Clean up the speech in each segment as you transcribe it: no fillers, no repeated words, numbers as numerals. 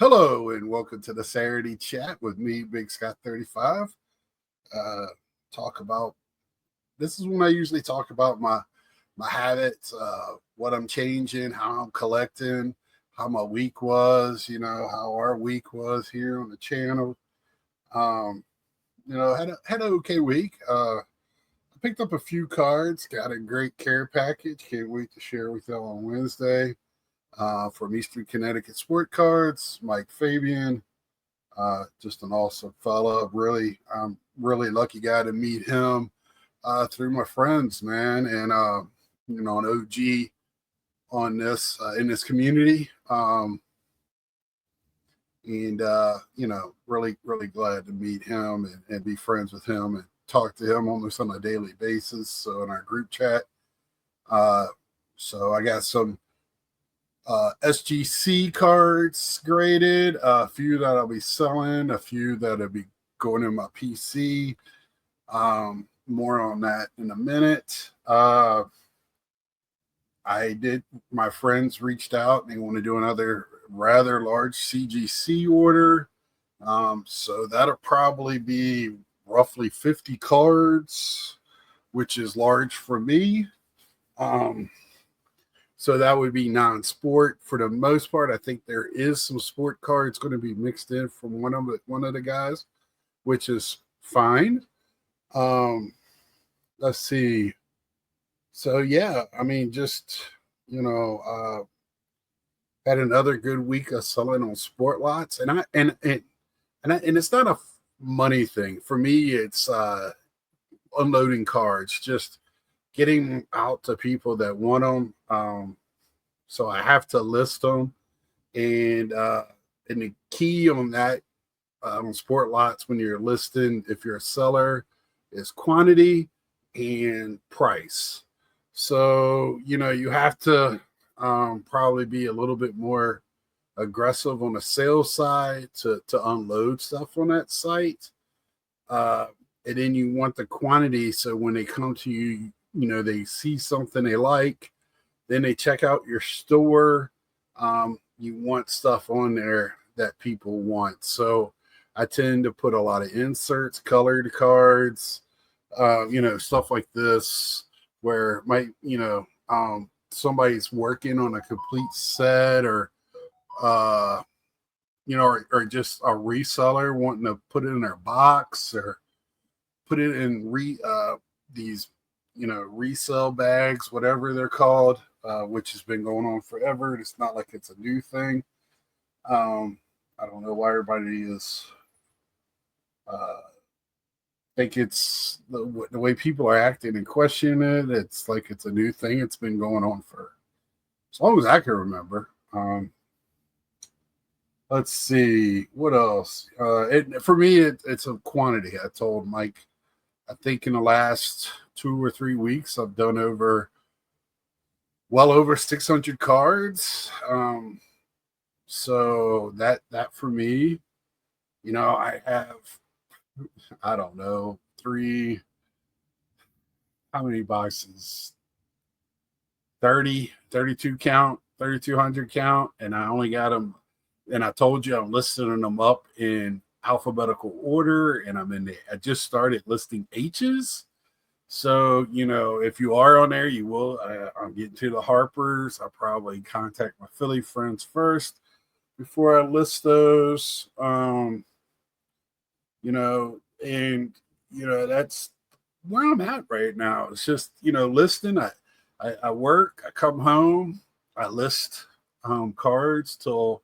Hello and welcome to the Saturday chat with me, Big Scott 35. Uh, talk about this is when I usually talk about my habits, what I'm changing, how I'm collecting, how my week was, how our week was here on the channel. Um, had an okay week. I picked up a few cards, got a great care package. Can't wait to share with y'all on Wednesday. From Eastern Connecticut Sport Cards, Mike Fabian, just an awesome fella. I'm really lucky guy to meet him through my friends, man, and an OG on this in this community. Really glad to meet him and be friends with him and talk to him almost on a daily basis. So in our group chat, so I got some SGC cards graded, a few that I'll be selling, a few that'll be going in my PC. More on that in a minute. My friends reached out and they want to do another rather large CGC order. So that'll probably be roughly 50 cards, which is large for me. So that would be non-sport for the most part. I think there is some sport cards going to be mixed in from one of the guys, which is fine. Let's see. So yeah, I mean, just had another good week of selling on sport lots, and it's not a money thing for me. It's unloading cards, just getting out to people that want them. So I have to list them, and the key on that on sport lots when you're listing, if you're a seller, is quantity and price. So you have to probably be a little bit more aggressive on the sales side to unload stuff on that site. And then you want the quantity, so when they come to you, they see something they like, then they check out your store. You want stuff on there that people want. So I tend to put a lot of inserts, colored cards, stuff like this, where somebody's working on a complete set, or or just a reseller wanting to put it in their box, or put it in these resale bags, whatever they're called, which has been going on forever. It's not like it's a new thing. I don't know why everybody is think it's the way people are acting and questioning it. It's like it's a new thing. It's been going on for as long as I can remember. Let's see what else. For me, it's a quantity. I told Mike, I think in the last 2 or 3 weeks, I've done well over 600 cards. So that for me, I have, I don't know, how many boxes? 30, 32 count, 3,200 count. And I only got them. And I told you I'm listing them up in alphabetical order. And I just started listing H's. So, if you are on there, you will. I'm getting to the Harpers. I'll probably contact my Philly friends first before I list those. That's where I'm at right now. It's just, listing. I work, I come home, I list cards till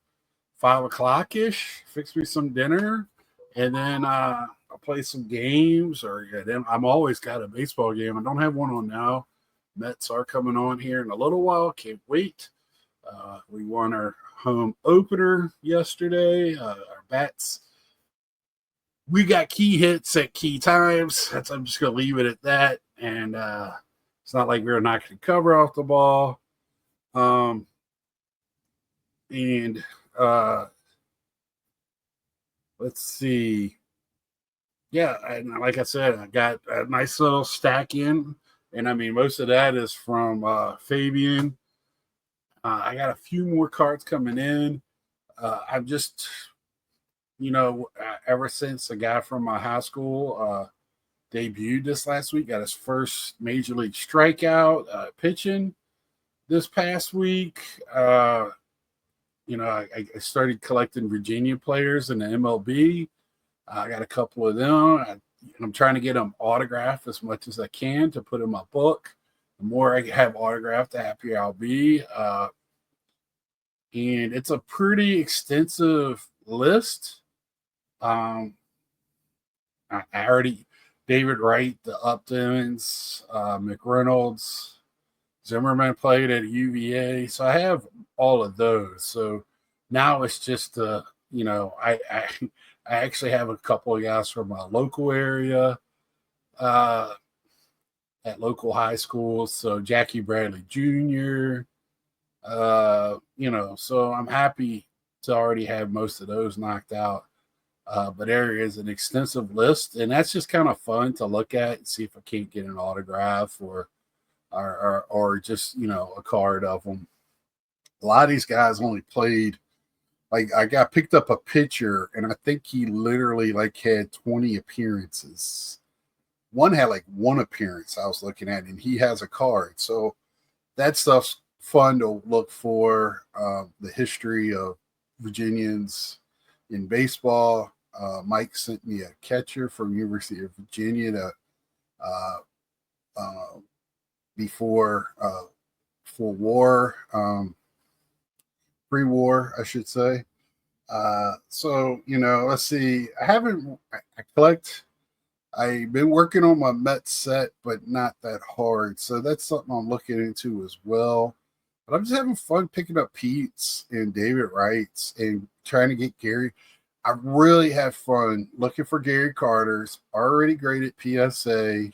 5 o'clock ish, fix me some dinner, and then I'll play some games. Then I'm always got a baseball game. I don't have one on now. Mets are coming on here in a little while. Can't wait. We won our home opener yesterday. Our bats, we got key hits at key times. I'm just going to leave it at that. And it's not like we were not going to cover off the ball. Let's see. Yeah, and like I said, I got a nice little stack in. And I mean, most of that is from Fabian. I got a few more cards coming in. I've just, ever since a guy from my high school debuted this last week, got his first major league strikeout pitching this past week. I started collecting Virginia players in the MLB. I got a couple of them. I'm trying to get them autographed as much as I can to put in my book. The more I have autographed, the happier I'll be. And it's a pretty extensive list. I already David Wright, the Uptons, McReynolds, Zimmerman played at UVA, so I have all of those. So now it's just I actually have a couple of guys from my local area at local high schools. So Jackie Bradley Jr. So I'm happy to already have most of those knocked out. But there is an extensive list, and that's just kind of fun to look at and see if I can't get an autograph or just a card of them. A lot of these guys only played, like, I got picked up a pitcher, and I think he literally had 20 appearances. One had one appearance I was looking at, and he has a card. So that stuff's fun to look for. The history of Virginians in baseball. Mike sent me a catcher from University of Virginia to before for war, pre-war, I should say. So let's see. I've been working on my Met set, but not that hard. So that's something I'm looking into as well. But I'm just having fun picking up Pete's and David Wright's and trying to get Gary. I really have fun looking for Gary Carter's already graded PSA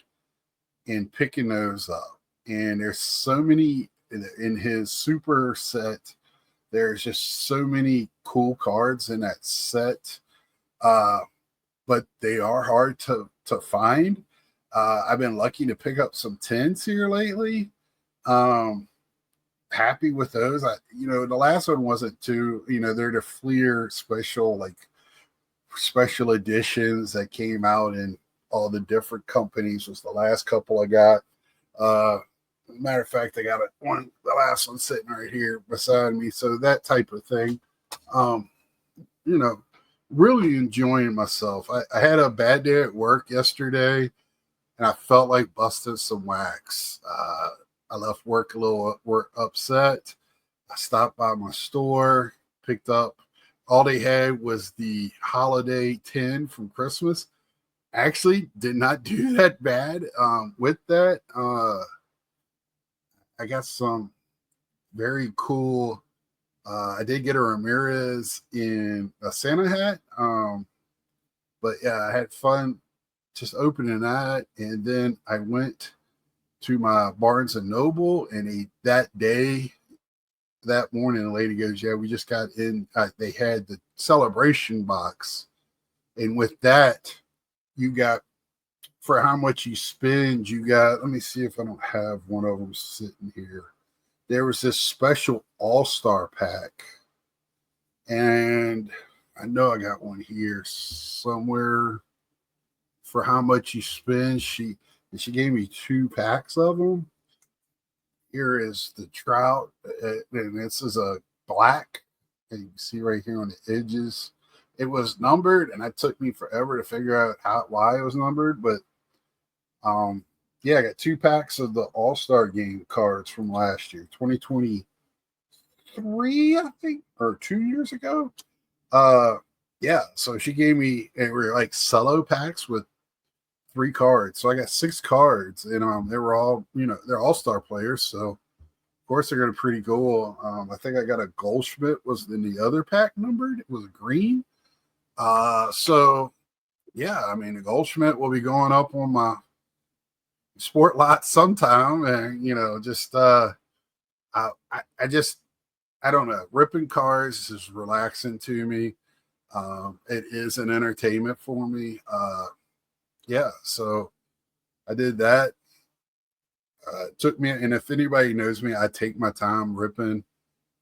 and picking those up. And there's so many in his super set. There's just so many cool cards in that set. But they are hard to find. I've been lucky to pick up some 10s here lately. Happy with those. The last one wasn't too, they're the Fleer special editions that came out in all the different companies was the last couple I got. Matter of fact, I got the last one sitting right here beside me. So that type of thing. Really enjoying myself. I had a bad day at work yesterday, and I felt like busting some wax. I left work a little upset. I stopped by my store, picked up. All they had was the holiday 10 from Christmas. Actually, did not do that bad with that. I got some very cool. I did get a Ramirez in a Santa hat. But yeah, I had fun just opening that. And then I went to my Barnes and Noble, and that morning, the lady goes, "Yeah, we just got in." They had the celebration box. And with that, you got, for how much you spend, you got, let me see if I don't have one of them sitting here. There was this special all-star pack, and I know I got one here somewhere. For how much you spend, she gave me 2 packs of them. Here is the Trout, and this is a black, and you can see right here on the edges. It was numbered, and it took me forever to figure out why it was numbered, but yeah, I got 2 packs of the All-Star Game cards from last year, 2023, I think, or 2 years ago. Yeah, so she gave me, they were like cello packs with 3 cards. So I got 6 cards, and they were all, they're all-star players, so of course they're going to be pretty cool. I think I got a Goldschmidt was in the other pack numbered. It was green. So yeah, I mean, the Goldschmidt will be going up on my sport lot sometime, and I don't know, ripping cars is relaxing to me. It is an entertainment for me. Yeah, so I did that. It took me, and if anybody knows me, I take my time ripping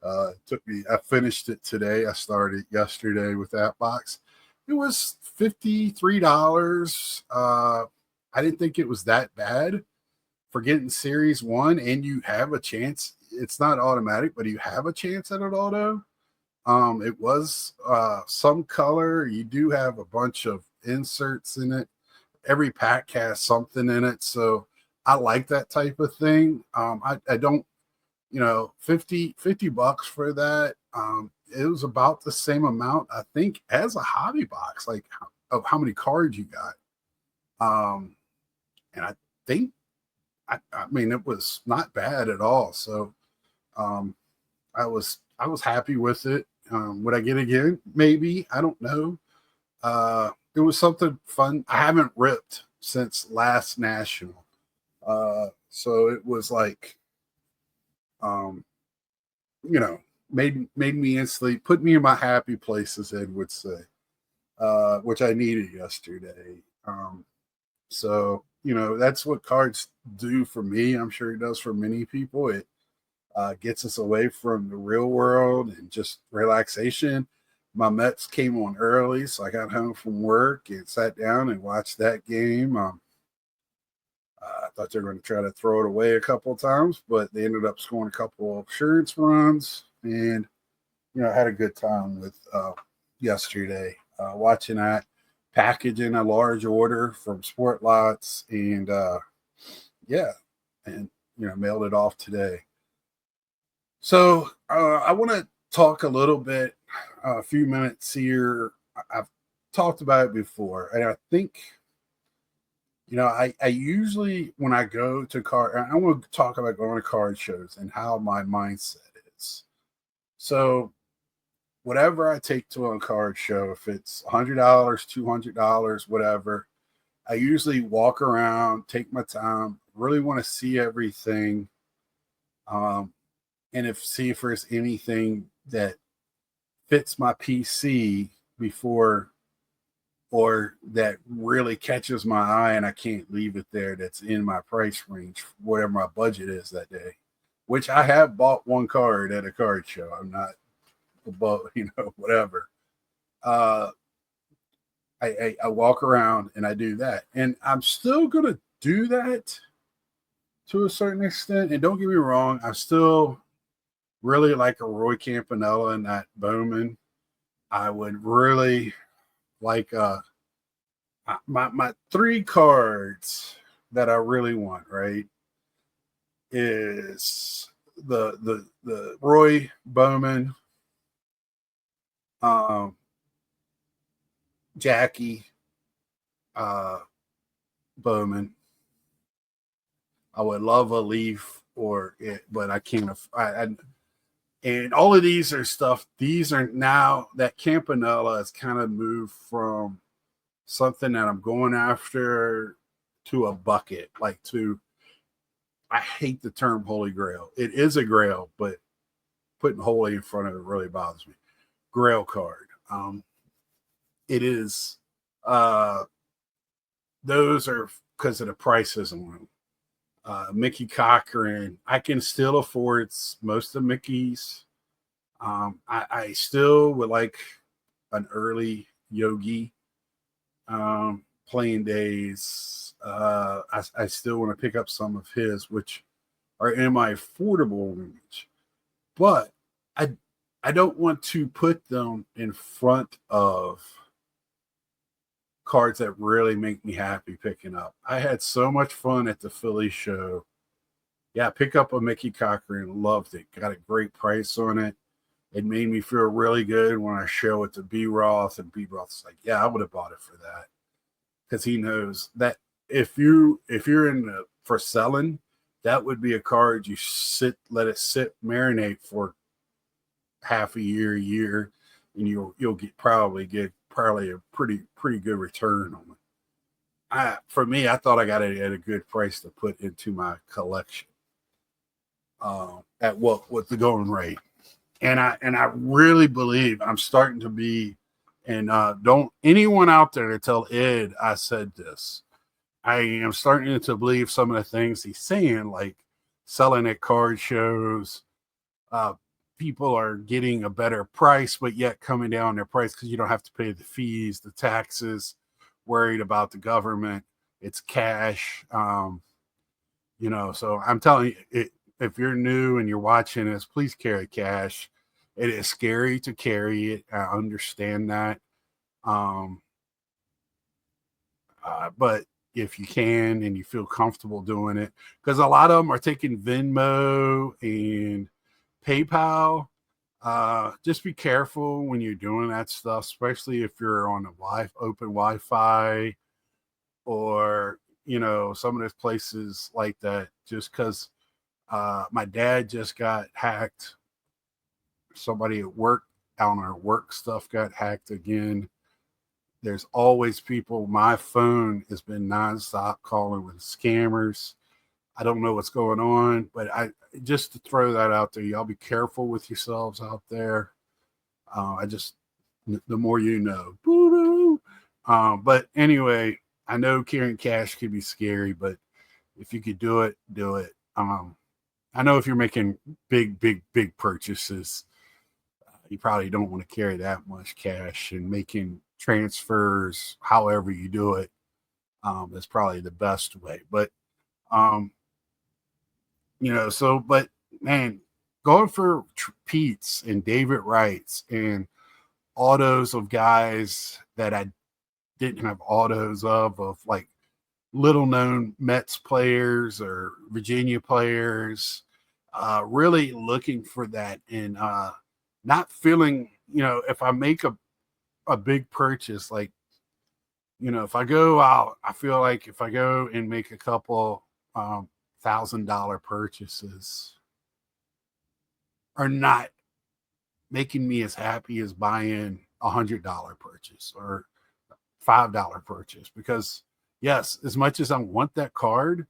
I finished it today. I started yesterday with that box. It was $53. I didn't think it was that bad for getting Series 1, and you have a chance. It's not automatic, but you have a chance at an auto. It was some color. You do have a bunch of inserts in it. Every pack has something in it. So I like that type of thing. I don't, 50 bucks for that. It was about the same amount, I think, as a hobby box, like of how many cards you got. And I think, I mean, it was not bad at all. So I was happy with it. Would I get it again? Maybe. I don't know. It was something fun. I haven't ripped since last national. So it was like, made me instantly put me in my happy place, as Ed would say, which I needed yesterday. So that's what cards do for me. I'm sure it does for many people. It gets us away from the real world and just relaxation. My Mets came on early, so I got home from work and sat down and watched that game. I thought they were going to try to throw it away a couple of times, but they ended up scoring a couple of insurance runs, and I had a good time with yesterday watching that, packaging a large order from Sport Lots, and mailed it off today. So I want to talk a little bit, a few minutes here. I've talked about it before, and I think, I usually, when I go to I want to talk about going to card shows and how my mindset is. So whatever I take to a card show, if it's $100, $200, whatever, I usually walk around, take my time, really want to see everything. And see if there's anything that fits my PC before, or that really catches my eye and I can't leave it there, that's in my price range, whatever my budget is that day, which I have bought one card at a card show. I'm not above, whatever. I walk around and I do that. And I'm still going to do that to a certain extent. And don't get me wrong, I still really like a Roy Campanella and that Bowman. I would really like my three cards that I really want, right, is the Roy Bowman, Jackie Bowman. I would love a Leaf or it, but I can't. And all of these are stuff. These are now that Campanella has kind of moved from something that I'm going after to a bucket, I hate the term Holy Grail. It is a Grail, but putting holy in front of it really bothers me. Grail card. It is. Those are because of the prices on them. Mickey Cochran, I can still afford most of Mickey's. I still would like an early Yogi playing days. I still want to pick up some of his, which are in my affordable range, but I don't want to put them in front of cards that really make me happy picking up. I had so much fun at the Philly show. Yeah, pick up a Mickey Cochran, loved it. Got a great price on it. It made me feel really good when I show it to B Roth, and B Roth's like, "Yeah, I would have bought it for that," because he knows that if you're in for selling, that would be a card you let it sit, marinate for half a year, and you'll probably get a pretty good return on it. For me, I thought I got it at a good price to put into my collection. At what the going rate, and I really believe I'm starting to be, and don't anyone out there to tell Ed I said this. I am starting to believe some of the things he's saying, like selling at card shows. people are getting a better price, but yet coming down their price because you don't have to pay the fees, the taxes, worried about the government. It's cash. So I'm telling you, if you're new and you're watching this, please carry cash. It is scary to carry it. I understand that. But if you can and you feel comfortable doing it, because a lot of them are taking Venmo and PayPal. Just be careful when you're doing that stuff, especially if you're on a open Wi-Fi or some of those places like that. Just because my dad just got hacked. Somebody at work on our work stuff got hacked again. There's always people. My phone has been nonstop calling with scammers. I don't know what's going on, but just to throw that out there, y'all be careful with yourselves out there. The more you know. But anyway, I know carrying cash can be scary, but if you could do it, do it. I know if you're making big purchases, you probably don't want to carry that much cash, and making transfers, however you do it, is probably the best way. But, but man, going for Pete's and David Wrights and autos of guys that I didn't have autos of like little known Mets players or Virginia players, really looking for that, and not feeling, if I make a big purchase, like, if I go out, I feel like if I go and make a couple $1,000 purchases are not making me as happy as buying $100 purchase or $5 purchase. Because yes, as much as I want that card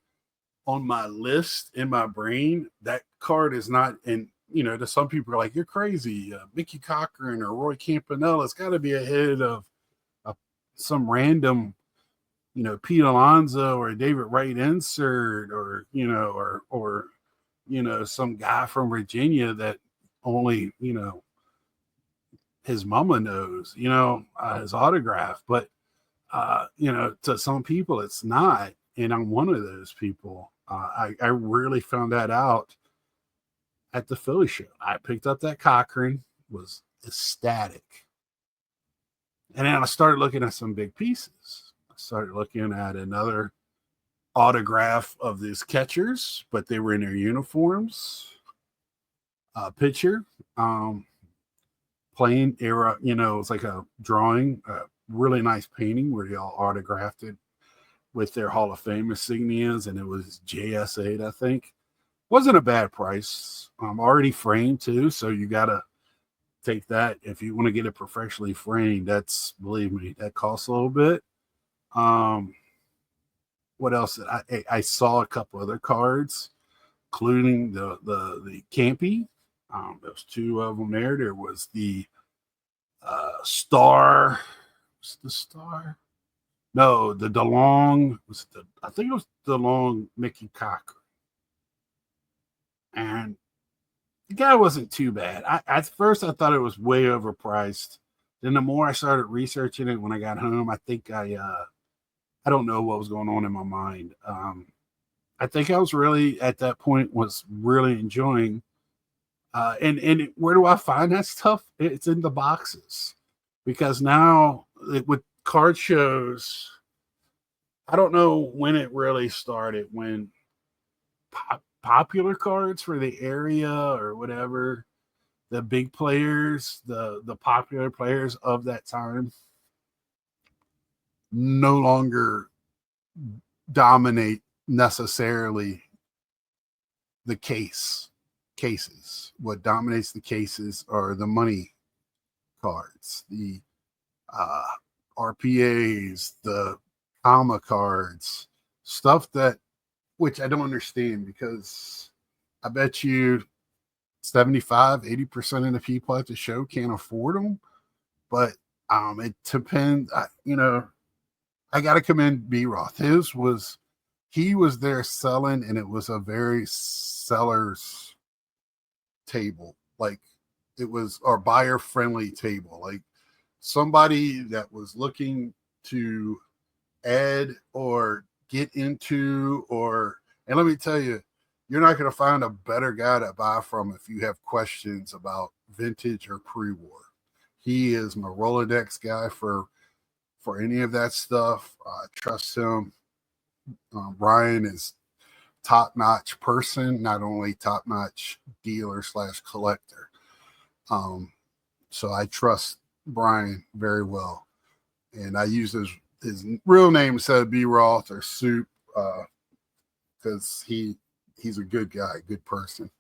on my list in my brain, that card is not in. To some people are like, you're crazy. Mickey Cochran or Roy Campanella, it's got to be ahead of some random, Pete Alonso or David Wright insert, or, some guy from Virginia that only, his mama knows, his autograph. But, to some people, it's not. And I'm one of those people. I really found that out at the Philly show. I picked up that Cochran, was ecstatic. And then I started looking at some big pieces. I started looking at another autograph of these catchers, but they were in their uniforms. Pitcher, playing era, it's like a drawing, a really nice painting where they all autographed it with their Hall of Fame insignias, and it was JS8, I think. Wasn't a bad price. Already framed too, so you gotta take that if you want to get it professionally framed. That's, believe me, that costs a little bit. What else? I saw a couple other cards, including the Campy. There's two of them there. There was the Star. Was the Star? No, the DeLong. I think it was DeLong Mickey Cochran. And the guy wasn't too bad. At first, I thought it was way overpriced. Then the more I started researching it when I got home, I think I don't know what was going on in my mind. I think I was really, at that point, was really enjoying. And where do I find that stuff? It's in the boxes. Because now with card shows, I don't know when it really started, when popular cards for the area or whatever, the big players, the popular players of that time, no longer dominate necessarily the cases. What dominates the cases are the money cards, the RPAs, the comma cards, stuff that, which I don't understand, because I bet you 75-80% of the people at the show can't afford them. But it depends. I got to commend B Roth. He was there selling, and it was a very seller's table. Like, it was our buyer friendly table, like somebody that was looking to add or get into, or, and let me tell you, you're not going to find a better guy to buy from if you have questions about vintage or pre-war. He is my Rolodex guy for any of that stuff. I trust him. Brian is top-notch person, not only top-notch dealer slash collector. So I trust Brian very well, and I use his real name instead of B Roth or Soup, because he's a good guy, good person.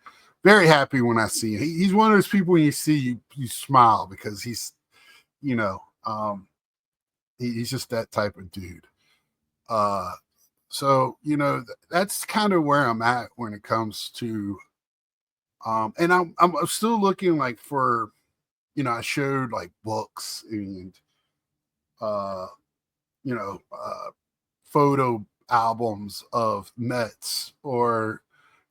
Very happy when I see him. He's one of those people when you see you smile, because he's, you know, he's just that type of dude. So, you know, that's kind of where I'm at when it comes to, and I'm still looking like for, you know, I showed like books and, you know, photo albums of Mets, or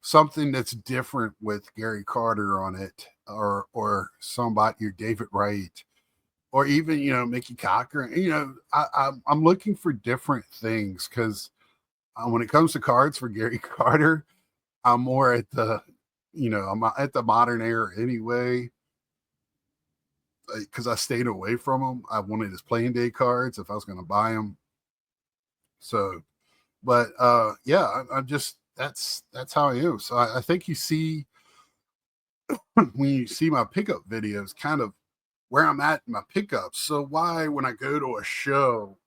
something that's different with Gary Carter on it, or somebody, or David Wright, or even, you know, Mickey Cochran. You know, I'm looking for different things, because when it comes to cards for Gary Carter, I'm more at the, you know, I'm at the modern era anyway, because I stayed away from him. I wanted his playing day cards if I was going to buy them. So, but yeah, I'm just, that's how I am. So I think you see, when you see my pickup videos, kind of where I'm at in my pickups. So why, when I go to a show,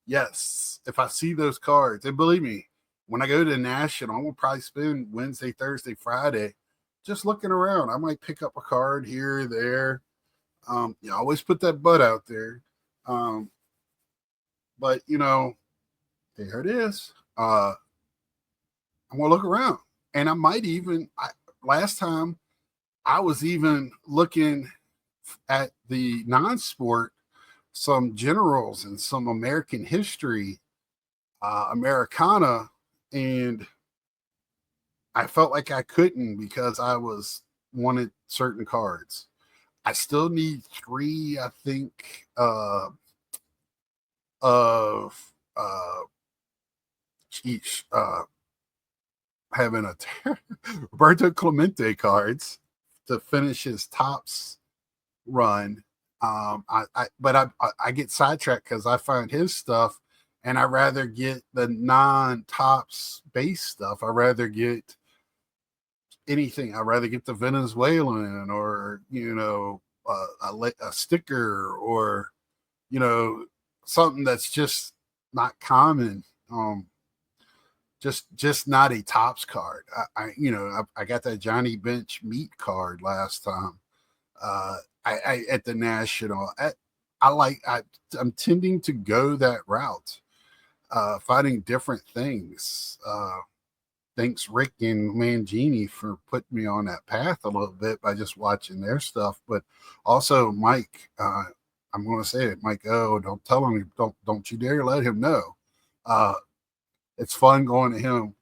yes, if I see those cards, and believe me, when I go to National, I'm gonna probably spend Wednesday, Thursday, Friday just looking around. I might pick up a card here or there. You always put that butt out there. But you know, there it is. I'm gonna look around, and I might even. Last time I was even looking at the non-sport, some generals and some American history, Americana, and I felt like I couldn't because I wanted certain cards. I still need 3, I think, of each, having a Roberto Clemente cards to finish his tops run. I get sidetracked because I find his stuff, and I rather get the non-tops base stuff. I rather get anything. I rather get the Venezuelan, or, you know, a sticker, or, you know, something that's just not common. Just not a tops card. You know, I got that Johnny Bench meat card last time. I at the National. I'm tending to go that route, finding different things. Thanks Rick and Mangini for putting me on that path a little bit by just watching their stuff, but also Mike. I'm going to say it, Mike. Oh, don't tell him. Don't you dare let him know. It's fun going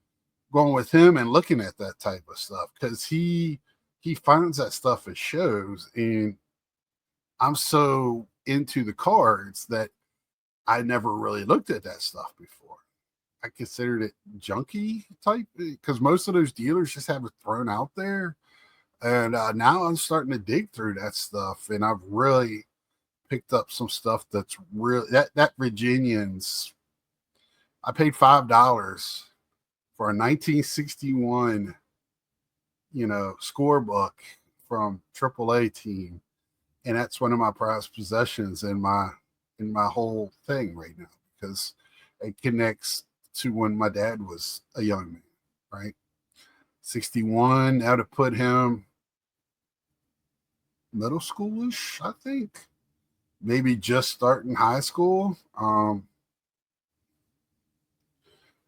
with him and looking at that type of stuff, because he finds that stuff at shows, and I'm so into the cards that I never really looked at that stuff before. I considered it junky type, because most of those dealers just have it thrown out there. And now I'm starting to dig through that stuff, and I've really picked up some stuff that's really that Virginians. I paid $5 for a 1961, you know, scorebook from AAA team, and that's one of my prized possessions in my whole thing right now, because it connects to when my dad was a young man, right? 61, that would put him middle schoolish, I think, maybe just starting high school.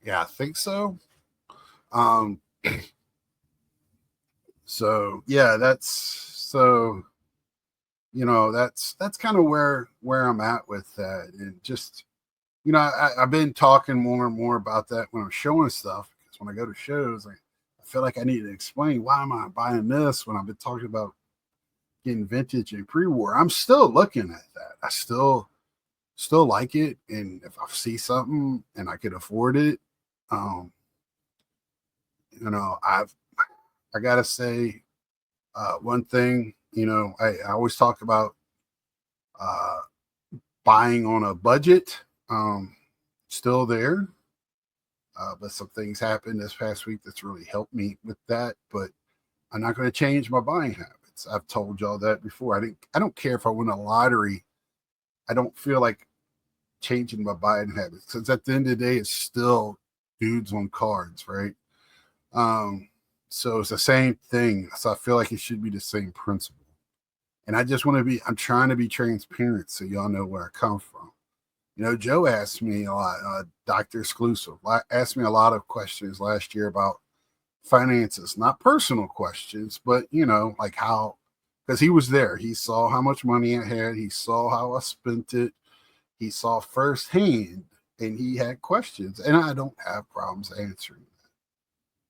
Yeah, I think so. Um, so yeah, so you know, that's kind of where I'm at with that, and just, you know, I've been talking more and more about that when I'm showing stuff, because when I go to shows, I feel like I need to explain why am I buying this when I've been talking about getting vintage and pre-war. I'm still looking at that. I still like it, and if I see something and I could afford it, um, I gotta say one thing. I always talk about uh, buying on a budget. Still there, but some things happened this past week that's really helped me with that. But I'm not going to change my buying habits. I've told y'all that before. I don't care if I win a lottery. I don't feel like changing my buying habits, because at the end of the day, it's still dudes on cards, right? Um, so it's the same thing. So I feel like it should be the same principle. And I just want to I'm trying to be transparent so y'all know where I come from. Joe asked me a lot, Dr. Exclusive asked me a lot of questions last year about finances, not personal questions, but, like how, because he was there. He saw how much money I had. He saw how I spent it. He saw firsthand, and he had questions, and I don't have problems answering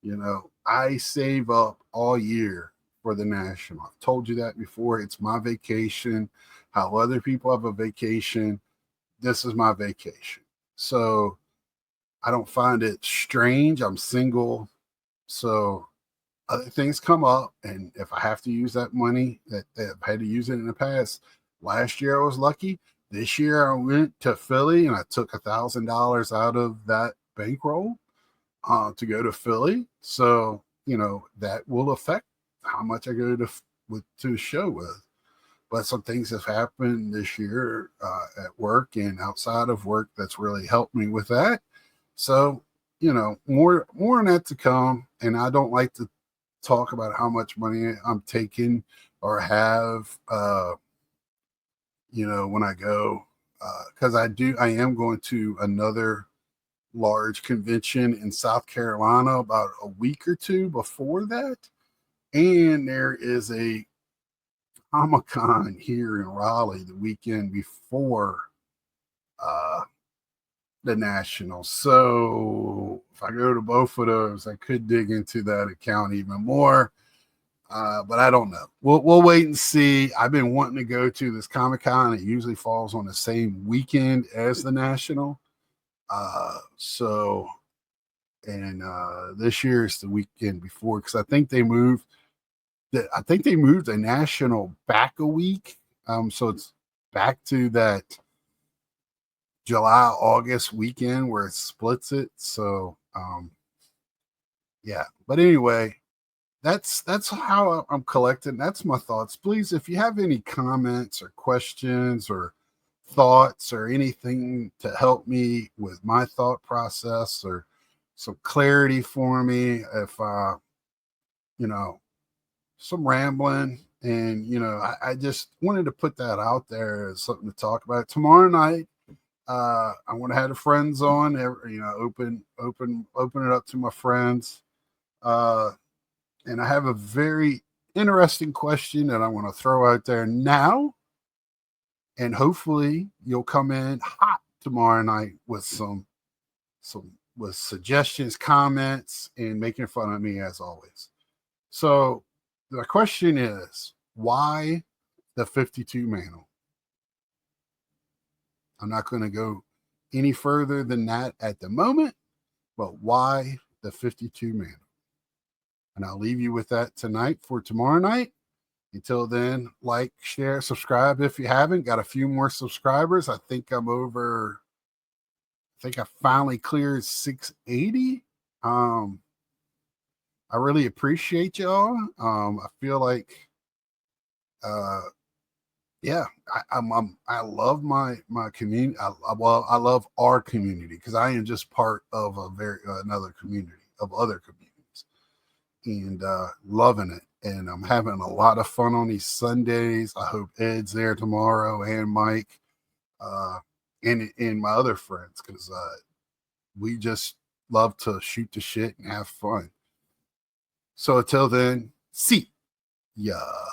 that. I save up all year for the National. I've told you that before. It's my vacation. How other people have a vacation, this is my vacation. So I don't find it strange. I'm single. So other things come up, and if I have to use that money that I've had to use it in the past, last year I was lucky. This year I went to Philly and I took $1,000 out of that bankroll to go to Philly. So, that will affect how much I go to the show with. But some things have happened this year at work and outside of work that's really helped me with that. So, more on that to come. And I don't like to talk about how much money I'm taking or have, when I go, because I am going to another large convention in South Carolina about a week or two before that. And there is a Comic-Con here in Raleigh the weekend before the National. So if I go to both of those, I could dig into that account even more. But I don't know. We'll wait and see. I've been wanting to go to this Comic-Con. It usually falls on the same weekend as the National. This year is the weekend before, because I think they moved the National back a week. So it's back to that July, August weekend where it splits it. So yeah. But anyway, that's how I'm collecting. That's my thoughts. Please, if you have any comments or questions or thoughts or anything to help me with my thought process or some clarity for me, if some rambling, and I just wanted to put that out there as something to talk about tomorrow night. I want to have the friends on, open it up to my friends. And I have a very interesting question that I want to throw out there now. And hopefully you'll come in hot tomorrow night with some with suggestions, comments, and making fun of me as always. So the question is, why the 52 mantle? I'm not going to go any further than that at the moment, but why the 52 mantle? And I'll leave you with that tonight for tomorrow night. Until then, like, share, subscribe if you haven't. Got a few more subscribers. I think I finally cleared 680. I really appreciate y'all. I feel like, yeah, I love my community. I love our community, because I am just part of another community of other communities, and loving it. And I'm having a lot of fun on these Sundays. I hope Ed's there tomorrow, and Mike, and my other friends, because we just love to shoot the shit and have fun. So until then, see ya.